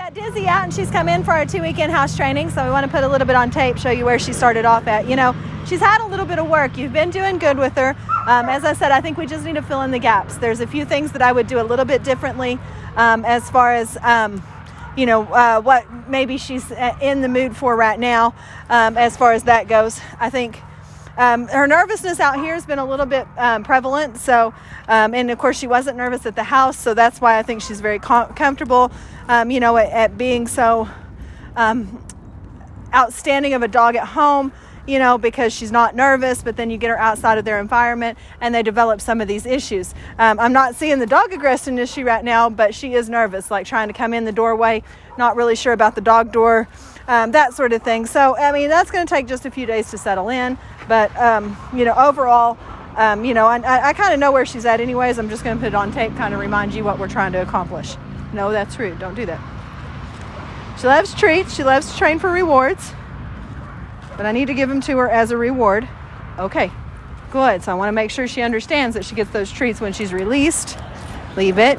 Got Dizzy out and she's come in for our 2-week in-house training, so we want to put a little bit on tape, show you where she started off at. You know, she's had a little bit of work. You've been doing good with her. As I said, I think we just need to fill in the gaps. There's a few things that I would do a little bit differently as far as, what maybe she's in the mood for right now as far as that goes. I think her nervousness out here has been a little bit prevalent. So, and of course she wasn't nervous at the house. So that's why I think she's very comfortable, at being so outstanding of a dog at home, because she's not nervous, but then you get her outside of their environment and they develop some of these issues. I'm not seeing the dog aggression issue right now, but she is nervous, like trying to come in the doorway, not really sure about the dog door, that sort of thing. So, that's going to take just a few days to settle in. But, overall, I kind of know where she's at anyways. I'm just going to put it on tape, kind of remind you what we're trying to accomplish. No, that's rude. Don't do that. She loves treats. She loves to train for rewards. But I need to give them to her as a reward. Okay, good. So I want to make sure she understands that she gets those treats when she's released. Leave it.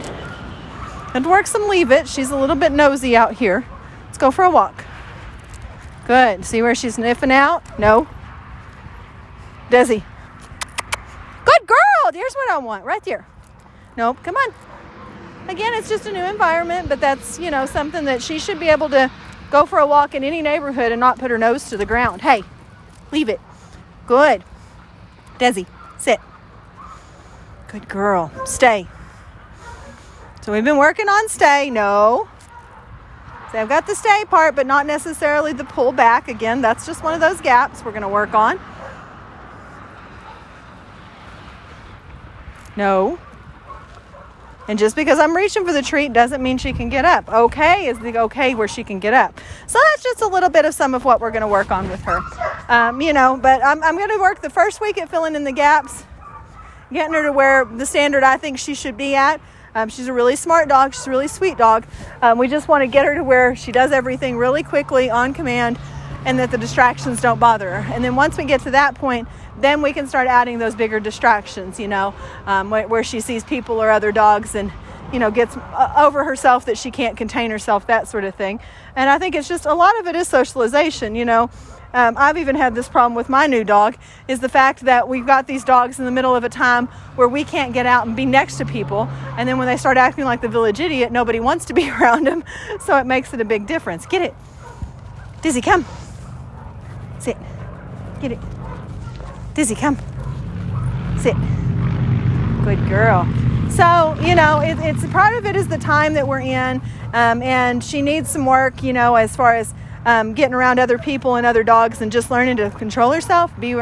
And work some leave it. She's a little bit nosy out here. Let's go for a walk. Good. See where she's sniffing out? No. Desi. Good girl. There's what I want right there. Nope. Come on. Again, it's just a new environment, but that's, something that she should be able to go for a walk in any neighborhood and not put her nose to the ground. Hey, leave it. Good. Desi, sit. Good girl. Stay. So we've been working on stay. No. So I've got the stay part, but not necessarily the pull back. Again, that's just one of those gaps we're going to work on. No. And just because I'm reaching for the treat doesn't mean she can get up. Okay is the okay where she can get up. So that's just a little bit of some of what we're going to work on with her. But I'm going to work the first week at filling in the gaps, getting her to where the standard I think she should be at. She's a really smart dog. She's a really sweet dog. We just want to get her to where she does everything really quickly on command and that the distractions don't bother her. And then once we get to that point, then we can start adding those bigger distractions, where she sees people or other dogs and, gets over herself that she can't contain herself, that sort of thing. And I think it's just a lot of it is socialization, I've even had this problem with my new dog, is the fact that we've got these dogs in the middle of a time where we can't get out and be next to people. And then when they start acting like the village idiot, nobody wants to be around them. So it makes it a big difference. Get it. Dizzy, come. Sit. Get it. Dizzy, come. Sit. Good girl. So, it's part of it is the time that we're in, and she needs some work, as far as getting around other people and other dogs and just learning to control herself, be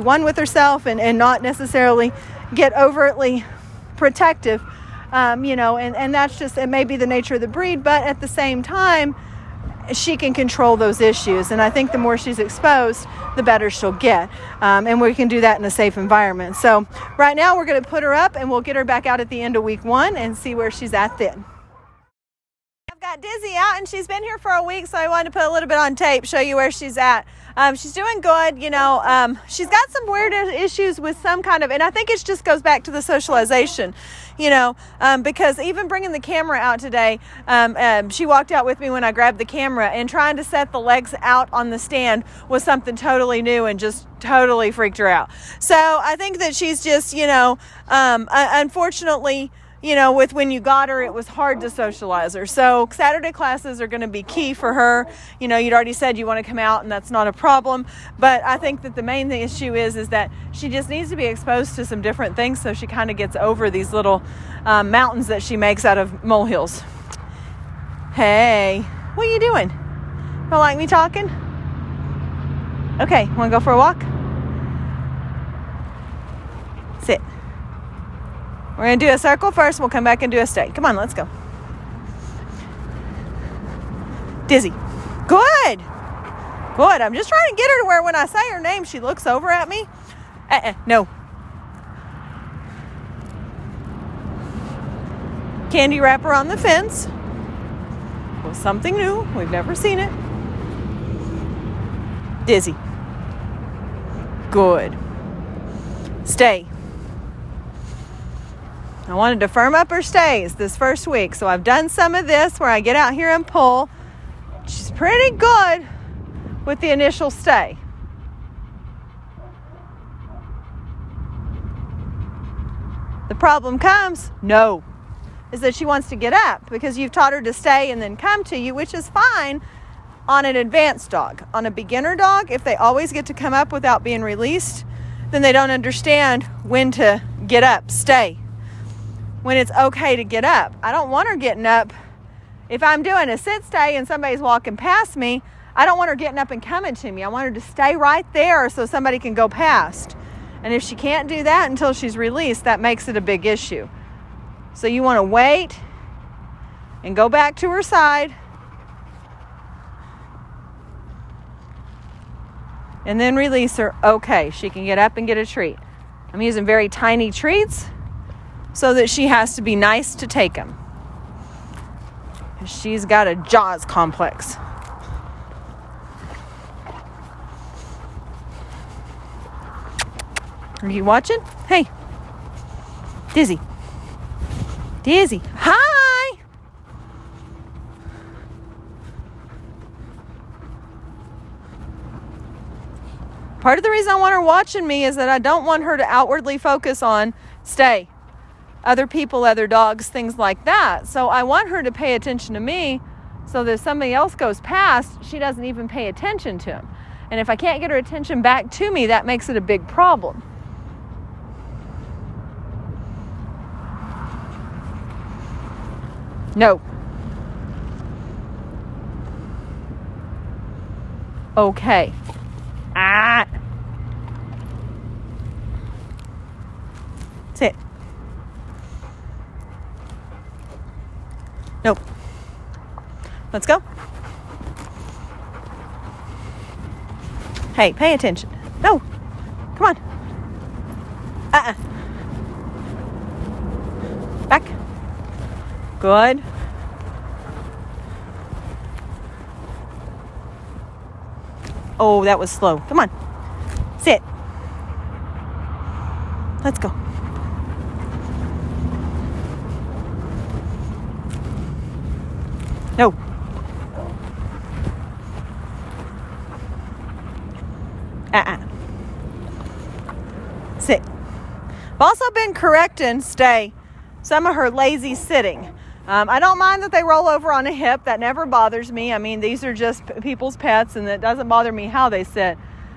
one with herself and not necessarily get overtly protective, and that's just, it may be the nature of the breed, but at the same time, she can control those issues. And I think the more she's exposed, the better she'll get. And we can do that in a safe environment. So right now we're going to put her up and we'll get her back out at the end of week 1 and see where she's at then. I've got Dizzy out and she's been here for a week, so I wanted to put a little bit on tape, show you where she's at. She's doing good, she's got some weird issues with some kind of, and I think it just goes back to the socialization, because even bringing the camera out today, she walked out with me when I grabbed the camera, and trying to set the legs out on the stand was something totally new and just totally freaked her out. So I think that she's just, unfortunately, with when you got her, it was hard to socialize her. So Saturday classes are going to be key for her. You'd already said you want to come out, and that's not a problem. But I think that the main issue is that she just needs to be exposed to some different things so she kind of gets over these little mountains that she makes out of molehills. Hey, what are you doing? Don't like me talking? Okay, want to go for a walk? Sit. We're going to do a circle first. We'll come back and do a stay. Come on, let's go. Dizzy. Good. Good. I'm just trying to get her to where when I say her name, she looks over at me. No. Candy wrapper on the fence. Was something new. We've never seen it. Dizzy. Good. Stay. I wanted to firm up her stays this first week. So I've done some of this where I get out here and pull. She's pretty good with the initial stay. The problem comes, is that she wants to get up because you've taught her to stay and then come to you, which is fine on an advanced dog. On a beginner dog, if they always get to come up without being released, then they don't understand when to get up, stay, when it's okay to get up. I don't want her getting up. If I'm doing a sit stay and somebody's walking past me, I don't want her getting up and coming to me. I want her to stay right there so somebody can go past. And if she can't do that until she's released, that makes it a big issue. So you want to wait and go back to her side and then release her. Okay, she can get up and get a treat. I'm using very tiny treats so that she has to be nice to take them. She's got a Jaws complex. Are you watching? Hey. Dizzy. Dizzy. Hi. Part of the reason I want her watching me is that I don't want her to outwardly focus on stay, other people, other dogs, things like that. So I want her to pay attention to me so that if somebody else goes past, she doesn't even pay attention to him. And if I can't get her attention back to me, that makes it a big problem. No. Okay. Sit. Nope. Let's go. Hey, pay attention. No. Come on. Back. Good. Oh, that was slow. Come on. Sit. Let's go. No. Sit. I've also been correcting some of her lazy sitting. I don't mind that they roll over on a hip. That never bothers me. I mean, these are just people's pets, and it doesn't bother me how they sit.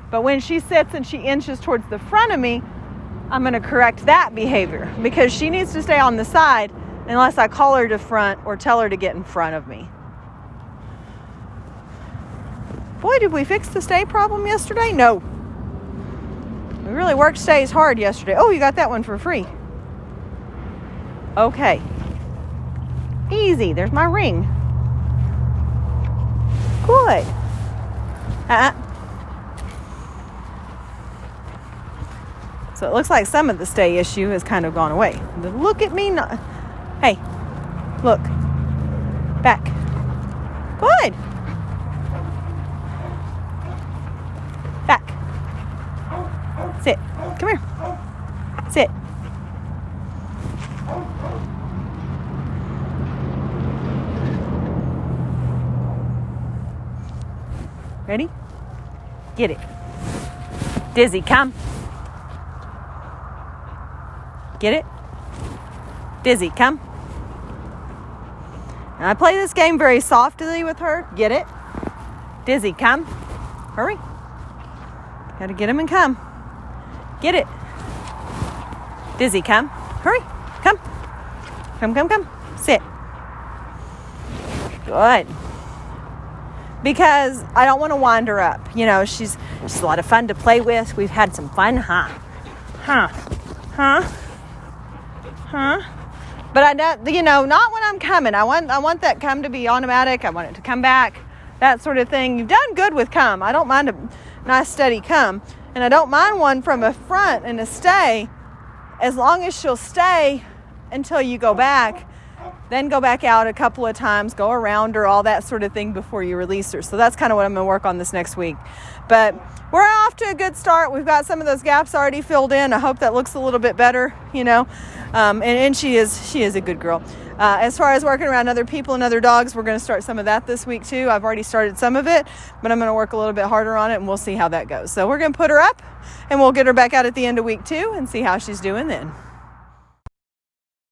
But when she sits and she inches towards the front of me, I'm going to correct that behavior because she needs to stay on the side unless I call her to front or tell her to get in front of me. Boy, did we fix the stay problem yesterday? No. We really worked stays hard yesterday. Oh, you got that one for free. Okay. Easy. There's my ring. Good. So it looks like some of the stay issue has kind of gone away. Look at me. Hey. Look. Back. Good. Back. Sit. Come here. Sit. Ready? Get it. Dizzy, come. Get it? Dizzy, come. And I play this game very softly with her. Get it? Dizzy, come. Hurry. Got to get him and come. Get it. Dizzy, come. Hurry. Come. Come. Sit. Good. Because I don't want to wind her up. You know, she's a lot of fun to play with. We've had some fun, huh? But I don't, not when I'm coming. I want that come to be automatic. I want it to come back, that sort of thing. You've done good with come. I don't mind a nice steady come. And I don't mind one from a front and a stay as long as she'll stay until you go back then go back out a couple of times, go around her, all that sort of thing before you release her. So that's kind of what I'm going to work on this next week. But we're off to a good start. We've got some of those gaps already filled in. I hope that looks a little bit better, and she is a good girl. As far as working around other people and other dogs, we're going to start some of that this week too. I've already started some of it, but I'm going to work a little bit harder on it, and we'll see how that goes. So we're going to put her up, and we'll get her back out at the end of week 2 and see how she's doing then.